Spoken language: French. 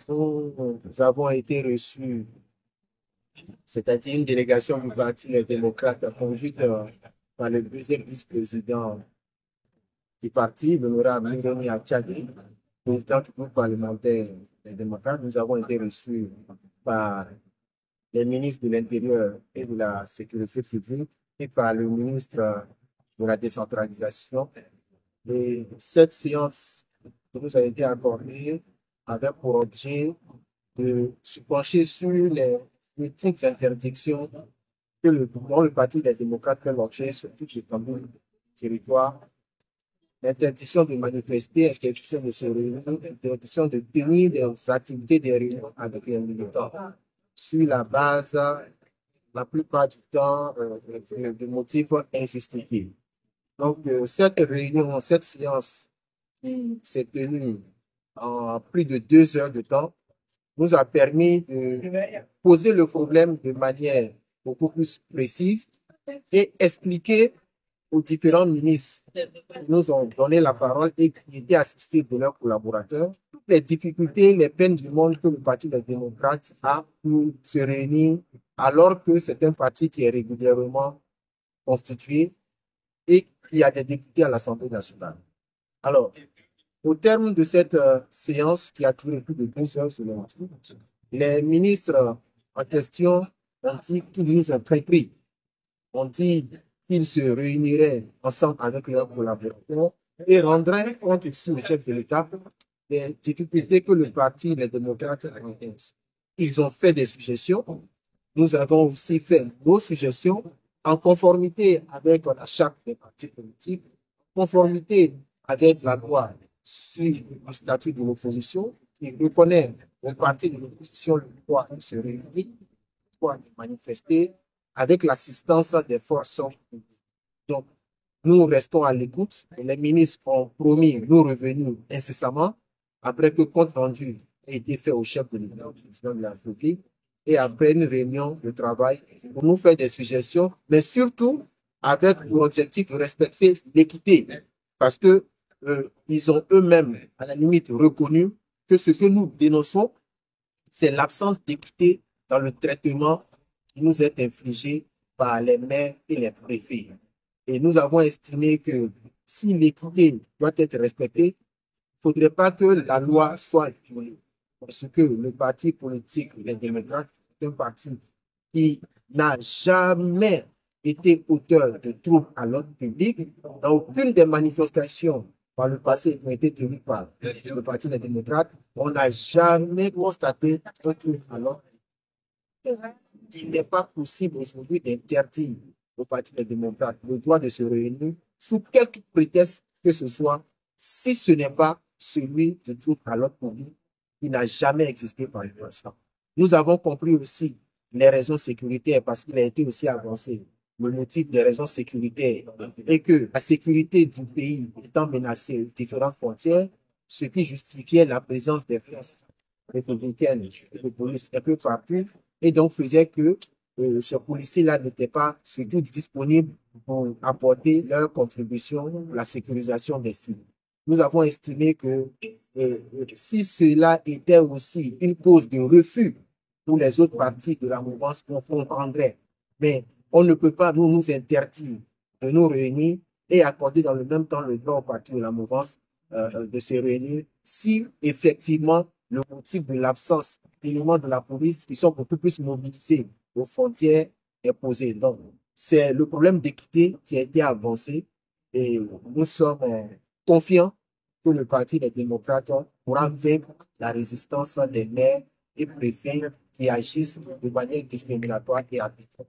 Nous avons été reçus, c'est-à-dire une délégation du Parti Les Démocrates conduite par le deuxième vice-président du parti, l'honorable Mironi Achadi, président du groupe parlementaire des démocrates. Nous avons été reçus par les ministres de l'Intérieur et de la Sécurité publique et par le ministre de la décentralisation. Et cette séance qui nous a été accordée avait pour objet de se pencher sur les multiples interdictions dont le Parti des démocrates fait l'objet sur toute l'étendue du territoire. L'interdiction de manifester, interdiction de se réunir, interdiction de tenir des activités des réunions avec les militants sur la base, la plupart du temps, de motifs injustifiés. Donc, cette réunion, cette séance qui s'est tenue en plus de 2 heures de temps, nous a permis de poser le problème de manière beaucoup plus précise et expliquer aux différents ministres qui nous ont donné la parole et qui étaient assistés de leurs collaborateurs toutes les difficultés, les peines du monde que le Parti des démocrates a pour se réunir alors que c'est un parti qui est régulièrement constitué et qui a des députés à l'Assemblée nationale. Alors, au terme de cette séance qui a duré plus de 2 heures selon moi, les ministres en question ont dit qu'ils nous ont compris. On dit qu'ils se réuniraient ensemble avec leurs collaborateurs et rendraient compte aussi au chef de l'État des difficultés que le parti, les démocrates, rencontrent. Ils ont fait des suggestions. Nous avons aussi fait nos suggestions en conformité avec la charte des partis politiques, en conformité avec la loi sur le statut de l'opposition, qui reconnaît aux partis de l'opposition le droit de se réunir, le droit de manifester, avec l'assistance des forces politiques. Donc, nous restons à l'écoute. Les ministres ont promis nous revenir incessamment après que compte rendu ait été fait au chef de l'État, au président de la République, et après une réunion de travail pour nous faire des suggestions, mais surtout avec l'objectif de respecter l'équité, parce que ils ont eux-mêmes, à la limite, reconnu que ce que nous dénonçons, c'est l'absence d'équité dans le traitement qui nous est infligé par les maires et les préfets. Et nous avons estimé que si l'équité doit être respectée, il ne faudrait pas que la loi soit violée. Parce que le parti politique, les démocrates, est un parti qui n'a jamais été auteur de troubles à l'ordre public. Dans aucune des manifestations par le passé qui ont été tenues par le parti des démocrates, on n'a jamais constaté un trouble à l'ordre public. Il n'est pas possible aujourd'hui d'interdire au Parti des démocrates le droit de se réunir sous quelque prétexte que ce soit, si ce n'est pas celui de trouble à l'ordre public qui n'a jamais existé par le passé. Nous avons compris aussi les raisons sécuritaires parce qu'il a été aussi avancé le motif des raisons sécuritaires et que la sécurité du pays étant menacée aux différentes frontières, ce qui justifiait la présence des forces républicaines et de police un peu partout et donc faisait que ces policiers-là n'étaient pas surtout disponibles pour apporter leur contribution à la sécurisation des sites. Nous avons estimé que si cela était aussi une cause de refus pour les autres parties de la mouvance, on comprendrait. Mais on ne peut pas nous interdire de nous réunir et accorder dans le même temps le droit aux partis de la mouvance de se réunir si effectivement le motif de l'absence d'éléments de la police qui sont beaucoup plus mobilisés aux frontières est posé. Donc, c'est le problème d'équité qui a été avancé et nous sommes confiants que le Parti des démocrates pourra vaincre la résistance des maires et préfets qui agissent de manière discriminatoire et arbitraire.